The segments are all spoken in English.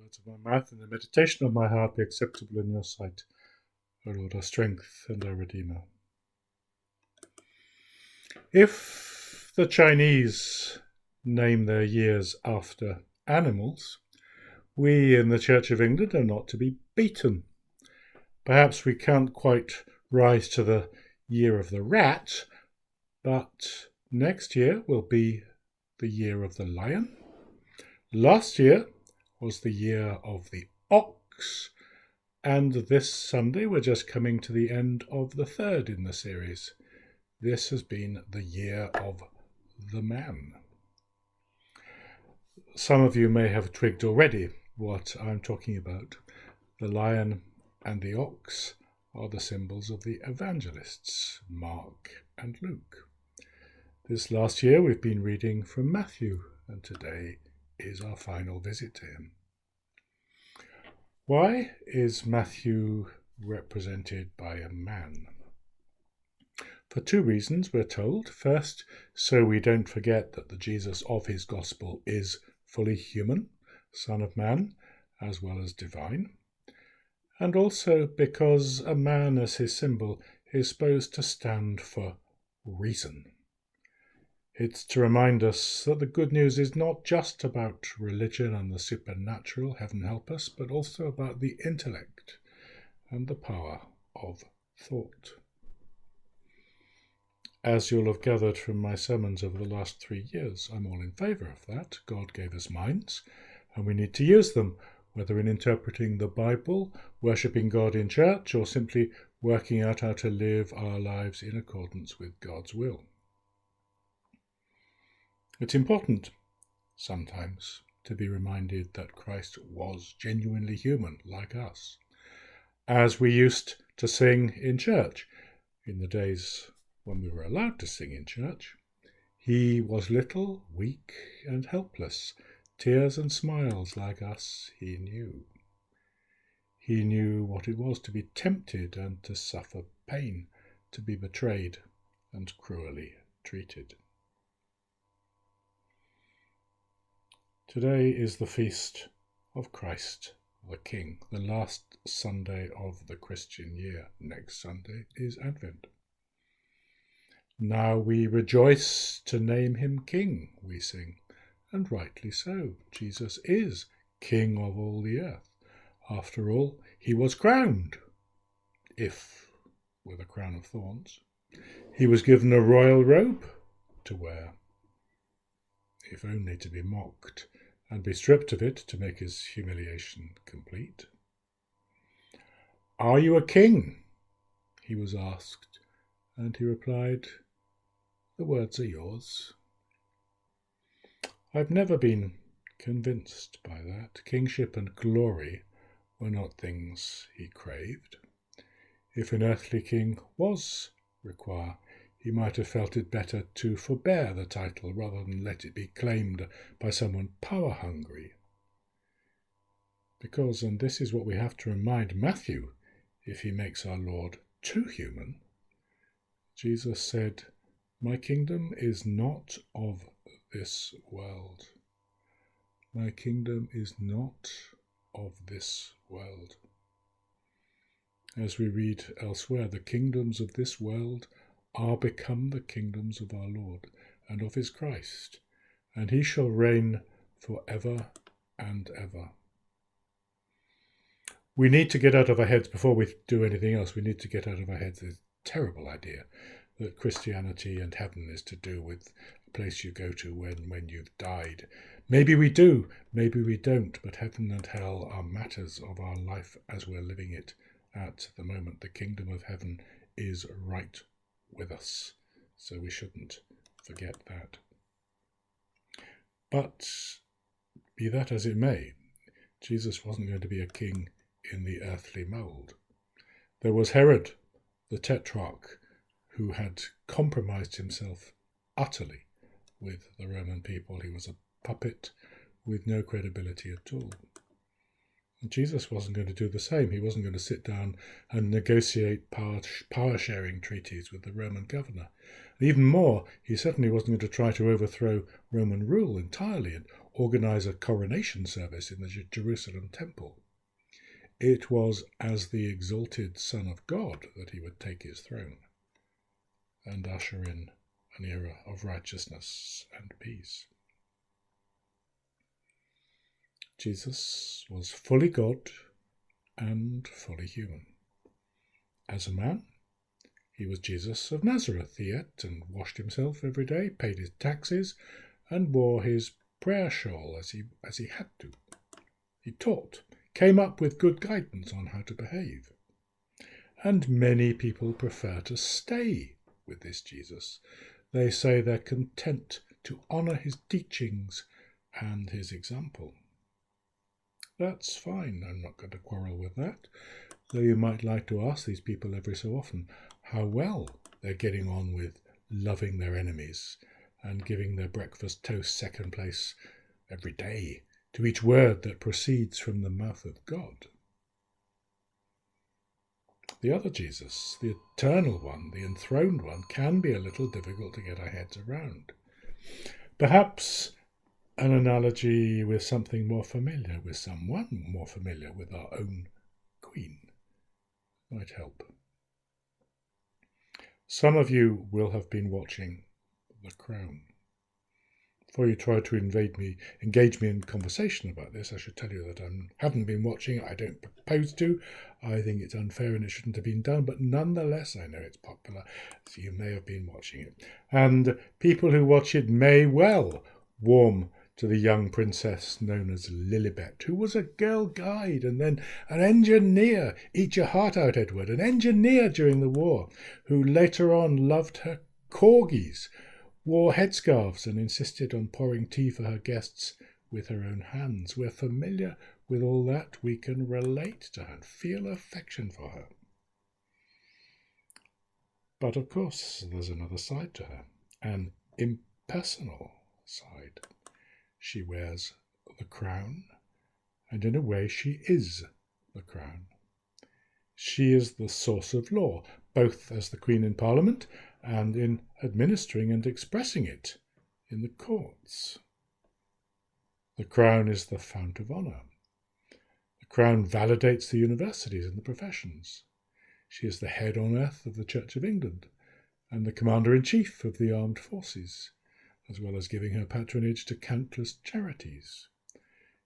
words of my mouth and the meditation of my heart be acceptable in your sight, O Lord, our strength and our Redeemer. If the Chinese name their years after animals, we in the Church of England are not to be beaten. Perhaps we can't quite rise to the year of the rat, but next year will be the year of the lion. Last year was the year of the ox, and this Sunday we're just coming to the end of the third in the series. This has been the year of the man. Some of you may have twigged already what I'm talking about. The lion and the ox are the symbols of the evangelists, Mark and Luke. This last year we've been reading from Matthew, and today is our final visit to him. Why is Matthew represented by a man? For two reasons, we're told. First, so we don't forget that the Jesus of his gospel is fully human, Son of Man, as well as divine. And also because a man as his symbol is supposed to stand for reason. It's to remind us that the good news is not just about religion and the supernatural, heaven help us, but also about the intellect and the power of thought. As you'll have gathered from my sermons over the last 3 years, I'm all in favour of that. God gave us minds, and we need to use them, whether in interpreting the Bible, worshipping God in church, or simply working out how to live our lives in accordance with God's will. It's important, sometimes, to be reminded that Christ was genuinely human, like us. As we used to sing in church, in the days when we were allowed to sing in church, he was little, weak, and helpless. Tears and smiles like us he knew. He knew what it was to be tempted and to suffer pain, to be betrayed and cruelly treated. Today is the feast of Christ the King, the last Sunday of the Christian year. Next Sunday is Advent. Now we rejoice to name him King, we sing, and rightly so. Jesus is King of all the earth. After all, he was crowned, if with a crown of thorns. He was given a royal robe to wear, if only to be mocked and be stripped of it to make his humiliation complete. "Are you a king?" he was asked, and he replied, "The words are yours." I've never been convinced by that. Kingship and glory were not things he craved. If an earthly king was required, he might have felt it better to forbear the title rather than let it be claimed by someone power-hungry. Because, and this is what we have to remind Matthew if he makes our Lord too human, Jesus said, "My kingdom is not of this world. My kingdom is not of this world." As we read elsewhere, the kingdoms of this world are become the kingdoms of our Lord and of his Christ, and he shall reign for ever and ever. We need to get out of our heads, before we do anything else, we need to get out of our heads this terrible idea that Christianity and heaven is to do with a place you go to when you've died. Maybe we do, maybe we don't, but heaven and hell are matters of our life as we're living it at the moment. The kingdom of heaven is right with us, so we shouldn't forget that. But be that as it may, Jesus wasn't going to be a king in the earthly mould. There was Herod, the tetrarch, who had compromised himself utterly with the Roman people. He was a puppet with no credibility at all. And Jesus wasn't going to do the same. He wasn't going to sit down and negotiate power-sharing treaties with the Roman governor. And even more, he certainly wasn't going to try to overthrow Roman rule entirely and organise a coronation service in the Jerusalem temple. It was as the exalted Son of God that he would take his throne and usher in an era of righteousness and peace. Jesus was fully God and fully human. As a man, he was Jesus of Nazareth. He ate and washed himself every day, paid his taxes, and wore his prayer shawl as he had to. He taught, came up with good guidance on how to behave. And many people prefer to stay with this Jesus. They say they're content to honour his teachings and his example. That's fine, I'm not going to quarrel with that, though you might like to ask these people every so often how well they're getting on with loving their enemies and giving their breakfast toast second place every day to each word that proceeds from the mouth of God. The other Jesus, the eternal one, the enthroned one, can be a little difficult to get our heads around. Perhaps an analogy with something more familiar, with someone more familiar with our own Queen, might help. Some of you will have been watching The Crown. Before you try to engage me in conversation about this, I should tell you that I haven't been watching it. I don't propose to. I think it's unfair and it shouldn't have been done, but nonetheless I know it's popular, so you may have been watching it. And people who watch it may well warm to the young princess known as Lilibet, who was a girl guide and then an engineer. Eat your heart out, Edward. An engineer during the war, who later on loved her corgis, wore headscarves and insisted on pouring tea for her guests with her own hands. We're familiar with all that. We can relate to her and feel affection for her. But of course, there's another side to her, an impersonal side. She wears the crown, and in a way she is the crown. She is the source of law, both as the Queen in Parliament and in administering and expressing it in the courts. The crown is the fount of honour. The crown validates the universities and the professions. She is the head on earth of the Church of England and the commander-in-chief of the armed forces, as well as giving her patronage to countless charities.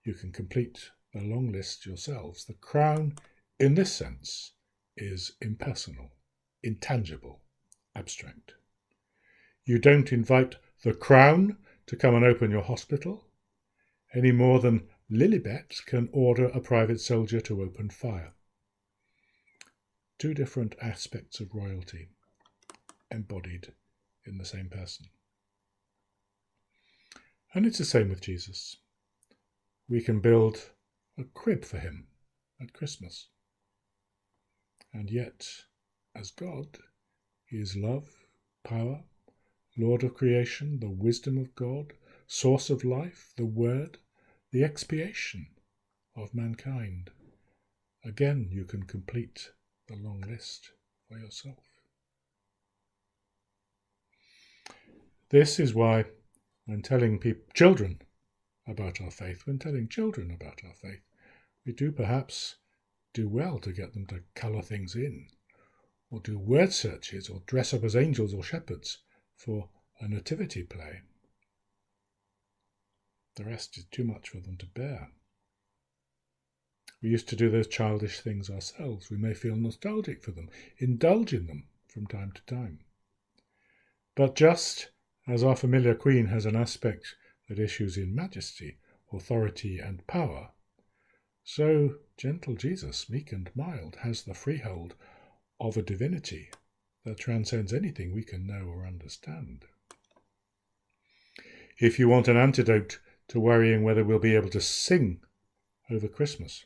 You can complete the long list yourselves. The crown, in this sense, is impersonal, intangible, abstract. You don't invite the crown to come and open your hospital, any more than Lilibet can order a private soldier to open fire. Two different aspects of royalty, embodied in the same person. And it's the same with Jesus. We can build a crib for him at Christmas. And yet, as God, he is love, power, Lord of creation, the wisdom of God, source of life, the word, the expiation of mankind. Again, you can complete the long list for yourself. This is why, when telling children about our faith, we do perhaps do well to get them to colour things in, or do word searches, or dress up as angels or shepherds for a nativity play. The rest is too much for them to bear. We used to do those childish things ourselves. We may feel nostalgic for them, indulge in them from time to time. But just as our familiar Queen has an aspect that issues in majesty, authority and power, so gentle Jesus, meek and mild, has the freehold of a divinity that transcends anything we can know or understand. If you want an antidote to worrying whether we'll be able to sing over Christmas,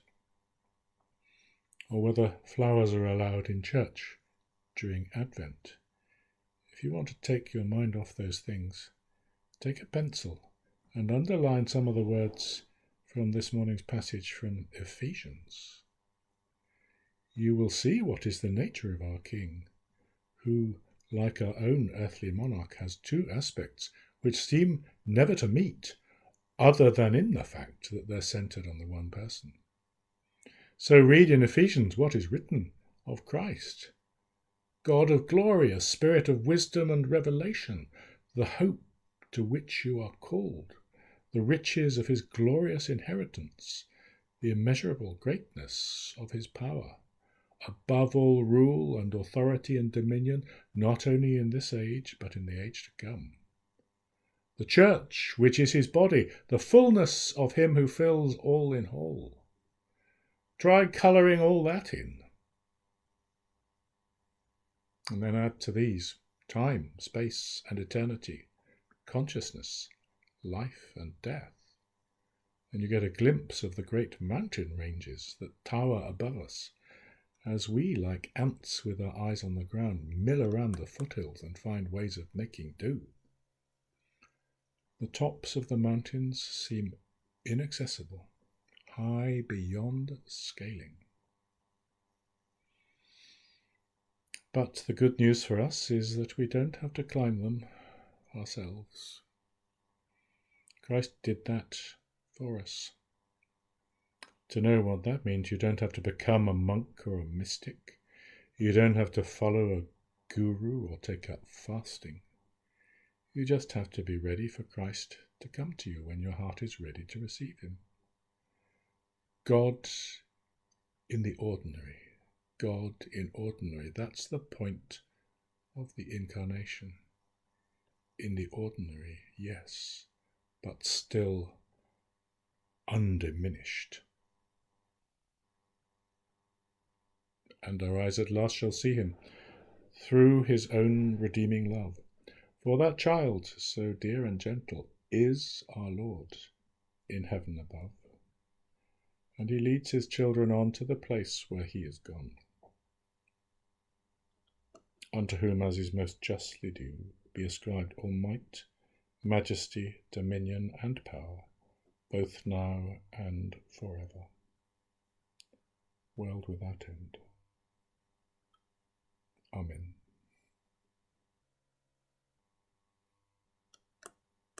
or whether flowers are allowed in church during Advent, if you want to take your mind off those things, take a pencil and underline some of the words from this morning's passage from Ephesians. You will see what is the nature of our King, who, like our own earthly monarch, has two aspects which seem never to meet, other than in the fact that they're centered on the one person. So read in Ephesians what is written of Christ. God of glory, a spirit of wisdom and revelation, the hope to which you are called, the riches of his glorious inheritance, the immeasurable greatness of his power, above all rule and authority and dominion, not only in this age, but in the age to come. The church, which is his body, the fullness of him who fills all in whole. Try colouring all that in. And then add to these time, space, and eternity, consciousness, life, and death. And you get a glimpse of the great mountain ranges that tower above us, as we, like ants with our eyes on the ground, mill around the foothills and find ways of making do. The tops of the mountains seem inaccessible, high beyond scaling. But the good news for us is that we don't have to climb them ourselves. Christ did that for us. To know what that means, you don't have to become a monk or a mystic. You don't have to follow a guru or take up fasting. You just have to be ready for Christ to come to you when your heart is ready to receive him. God in the ordinary. God in ordinary. That's the point of the incarnation. In the ordinary, yes, but still undiminished. And our eyes at last shall see him through his own redeeming love. For that child, so dear and gentle, is our Lord in heaven above. And he leads his children on to the place where he is gone. Unto whom, as is most justly due, be ascribed all might, majesty, dominion, and power, both now and forever, world without end. Amen.